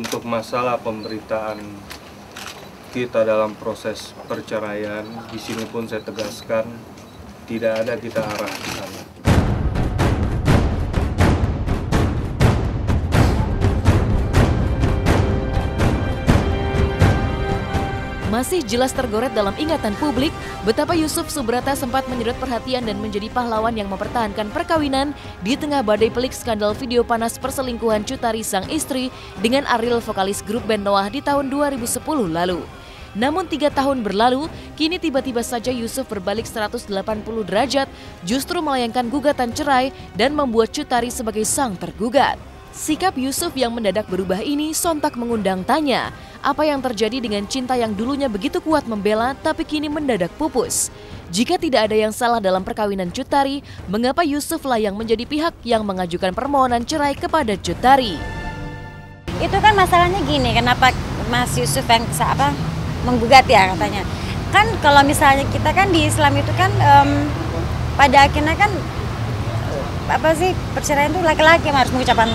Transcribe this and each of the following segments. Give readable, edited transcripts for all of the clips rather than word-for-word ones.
Untuk masalah pemberitaan kita dalam proses perceraian, di sini pun saya tegaskan tidak ada kita arah ke sana. Masih jelas tergoret dalam ingatan publik betapa Yusuf Subrata sempat menyedot perhatian dan menjadi pahlawan yang mempertahankan perkawinan di tengah badai pelik skandal video panas perselingkuhan Cut Tari sang istri dengan Ariel vokalis grup band Noah di tahun 2010 lalu. Namun 3 tahun berlalu, kini tiba-tiba saja Yusuf berbalik 180 derajat justru melayangkan gugatan cerai dan membuat Cut Tari sebagai sang tergugat. Sikap Yusuf yang mendadak berubah ini sontak mengundang tanya, apa yang terjadi dengan cinta yang dulunya begitu kuat membela tapi kini mendadak pupus? Jika tidak ada yang salah dalam perkawinan Cut Tari, mengapa Yusuf lah yang menjadi pihak yang mengajukan permohonan cerai kepada Cut Tari? Itu kan masalahnya gini, kenapa Mas Yusuf yang menggugat ya katanya. Kan kalau misalnya kita kan di Islam itu kan pada akhirnya kan perceraian itu laki-laki yang harus mengucapkan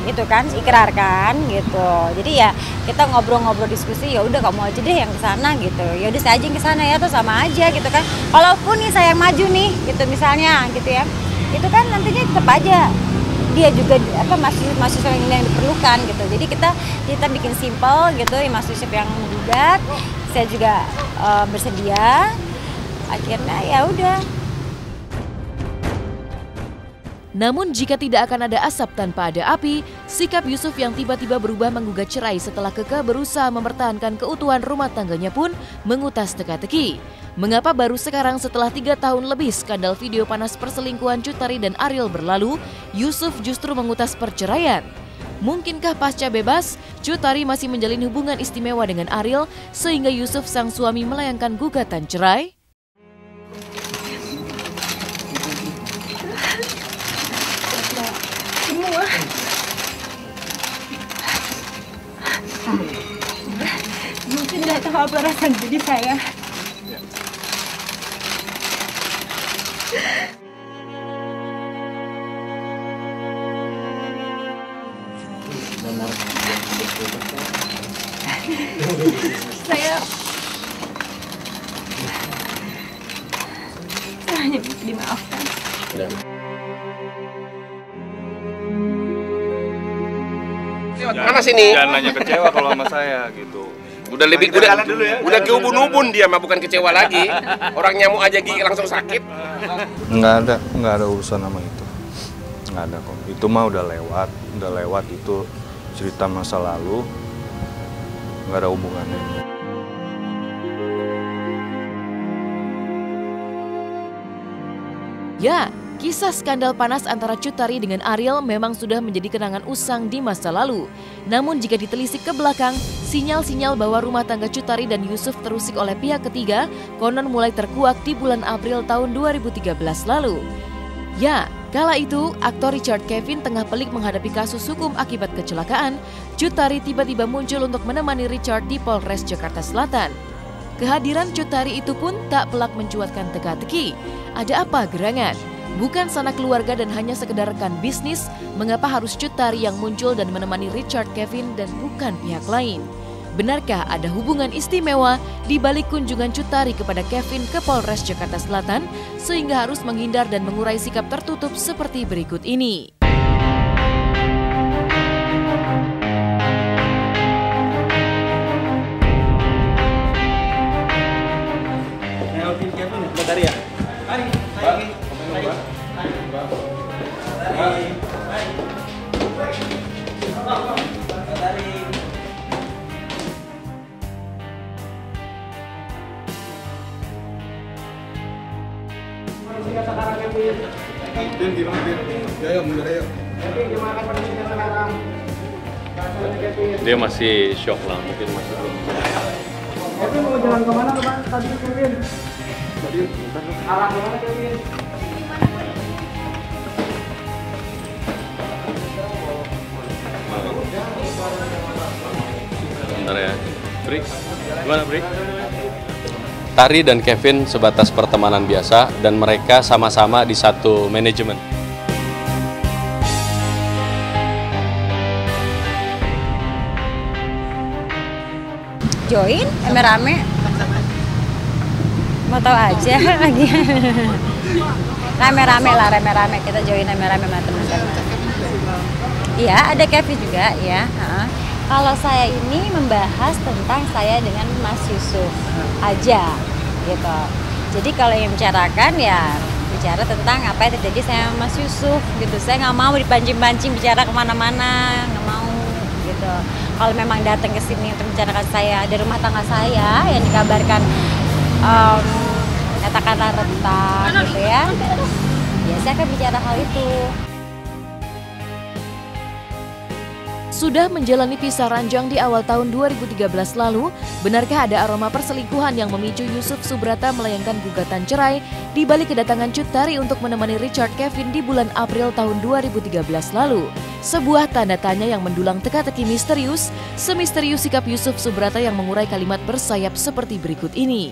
itu kan, ikrar kan gitu. Jadi ya kita ngobrol-ngobrol diskusi, ya udah kamu aja deh yang ke sana gitu. Ya udah saya aja yang ke sana ya, atau sama aja gitu kan. Kalaupun nih saya yang maju nih gitu misalnya gitu ya. Itu kan nantinya tetap aja dia juga masih yang diperlukan gitu. Jadi kita bikin simpel gitu, ya Mas Yusuf yang menggugat, saya juga bersedia. Akhirnya ya udah. Namun jika tidak akan ada asap tanpa ada api, sikap Yusuf yang tiba-tiba berubah menggugat cerai setelah kekeh berusaha mempertahankan keutuhan rumah tangganya pun mengutas teka-teki. Mengapa baru sekarang setelah 3 tahun lebih skandal video panas perselingkuhan Cut Tari dan Ariel berlalu, Yusuf justru mengutas perceraian? Mungkinkah pasca bebas, Cut Tari masih menjalin hubungan istimewa dengan Ariel sehingga Yusuf sang suami melayangkan gugatan cerai? Mungkin tidak tahu apa rasa jadi saya. Saya hanya bisa dimaafkan. Panas ini. Jangan nanya kecewa kalau sama saya gitu. Udah keubun-ubun dia mah, bukan kecewa lagi. Orang nyamuk aja gigi langsung sakit. Nggak ada urusan sama itu. Nggak ada kok. Itu mah udah lewat itu cerita masa lalu. Nggak ada hubungannya. Ya, kisah skandal panas antara Cut Tari dengan Ariel memang sudah menjadi kenangan usang di masa lalu. Namun jika ditelisik ke belakang, sinyal-sinyal bahwa rumah tangga Cut Tari dan Yusuf terusik oleh pihak ketiga konon mulai terkuak di bulan April tahun 2013 lalu. Ya, kala itu aktor Richard Kevin tengah pelik menghadapi kasus hukum akibat kecelakaan, Cut Tari tiba-tiba muncul untuk menemani Richard di Polres Jakarta Selatan. Kehadiran Cut Tari itu pun tak pelak mencuatkan teka-teki. Ada apa gerangan? Bukan sanak keluarga dan hanya sekedar rekan bisnis, mengapa harus Cut Tari yang muncul dan menemani Richard Kevin dan bukan pihak lain? Benarkah ada hubungan istimewa di balik kunjungan Cut Tari kepada Kevin ke Polres Jakarta Selatan sehingga harus menghindar dan mengurai sikap tertutup seperti berikut ini? Dia masih shock lah, mungkin masih belum. Kevin mau jalan kemana Bang? Tadi Kevin. Arah kemana Kevin? Bentar ya. Bri, gimana Bri? Tari dan Kevin sebatas pertemanan biasa dan mereka sama-sama di satu manajemen. join rame-rame. Mau tahu aja lagi. Rame-rame lah, rame-rame kita join rame-rame sama teman-teman. Iya, ada Kevin juga ya. Kalau saya ini membahas tentang saya dengan Mas Yusuf aja gitu. Jadi kalau yang bicarakan ya bicara tentang apa yang terjadi saya sama Mas Yusuf gitu. Saya nggak mau dipancing-pancing bicara kemana-mana, nggak mau gitu. Kalau memang datang ke sini untuk bicarakan saya dari rumah tangga saya yang dikabarkan katakanlah retak gitu ya saya akan bicara hal itu. Sudah menjalani pisah ranjang di awal tahun 2013 lalu, benarkah ada aroma perselingkuhan yang memicu Yusuf Subrata melayangkan gugatan cerai di balik kedatangan Cut Tari untuk menemani Richard Kevin di bulan April tahun 2013 lalu? Sebuah tanda tanya yang mendulang teka-teki misterius, semisterius sikap Yusuf Subrata yang mengurai kalimat bersayap seperti berikut ini.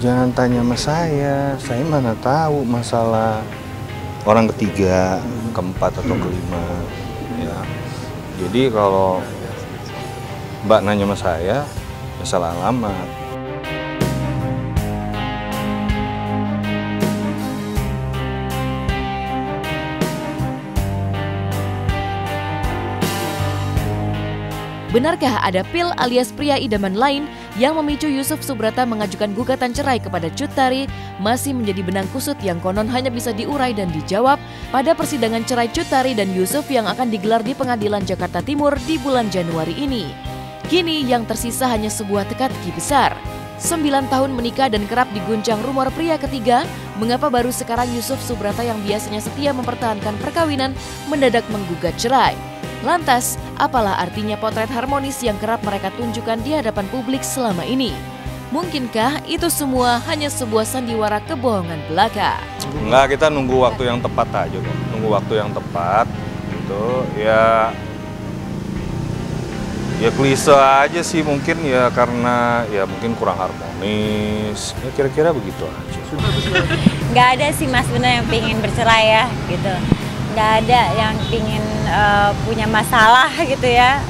Jangan tanya sama saya mana tahu masalah orang ketiga, keempat atau kelima. Ya. Jadi kalau Mbak nanya sama saya, ya salah alamat. Benarkah ada pil alias pria idaman lain yang memicu Yusuf Subrata mengajukan gugatan cerai kepada Cut Tari masih menjadi benang kusut yang konon hanya bisa diurai dan dijawab pada persidangan cerai Cut Tari dan Yusuf yang akan digelar di Pengadilan Jakarta Timur di bulan Januari ini. Kini yang tersisa hanya sebuah teka-teki besar. 9 tahun menikah dan kerap diguncang rumor pria ketiga, mengapa baru sekarang Yusuf Subrata yang biasanya setia mempertahankan perkawinan mendadak menggugat cerai? Lantas, apalah artinya potret harmonis yang kerap mereka tunjukkan di hadapan publik selama ini? Mungkinkah itu semua hanya sebuah sandiwara kebohongan belaka? Enggak, kita nunggu waktu yang tepat aja kok. Nunggu waktu yang tepat gitu. Ya klise aja sih mungkin ya karena ya mungkin kurang harmonis. Ya kira-kira begitu aja. Nggak ada sih Mas bener yang pingin bercerai ya gitu. Nggak ada yang pingin punya masalah gitu ya.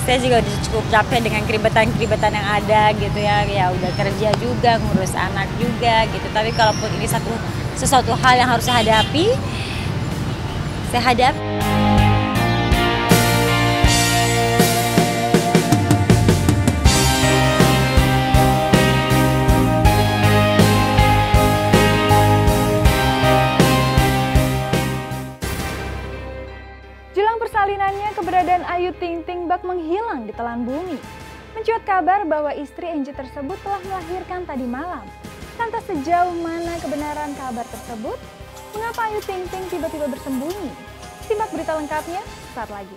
Saya juga udah cukup capek dengan keribetan-keribetan yang ada gitu ya. Ya udah kerja juga, ngurus anak juga gitu. Tapi kalaupun ini sesuatu hal yang harus saya hadapi, saya hadapi. Jelang persalinannya, keberadaan Ayu Ting Ting bak menghilang di telan bumi. Mencuat kabar bahwa istri Angie tersebut telah melahirkan tadi malam. Lantas sejauh mana kebenaran kabar tersebut? Mengapa Ayu Ting Ting tiba-tiba bersembunyi? Simak berita lengkapnya saat lagi.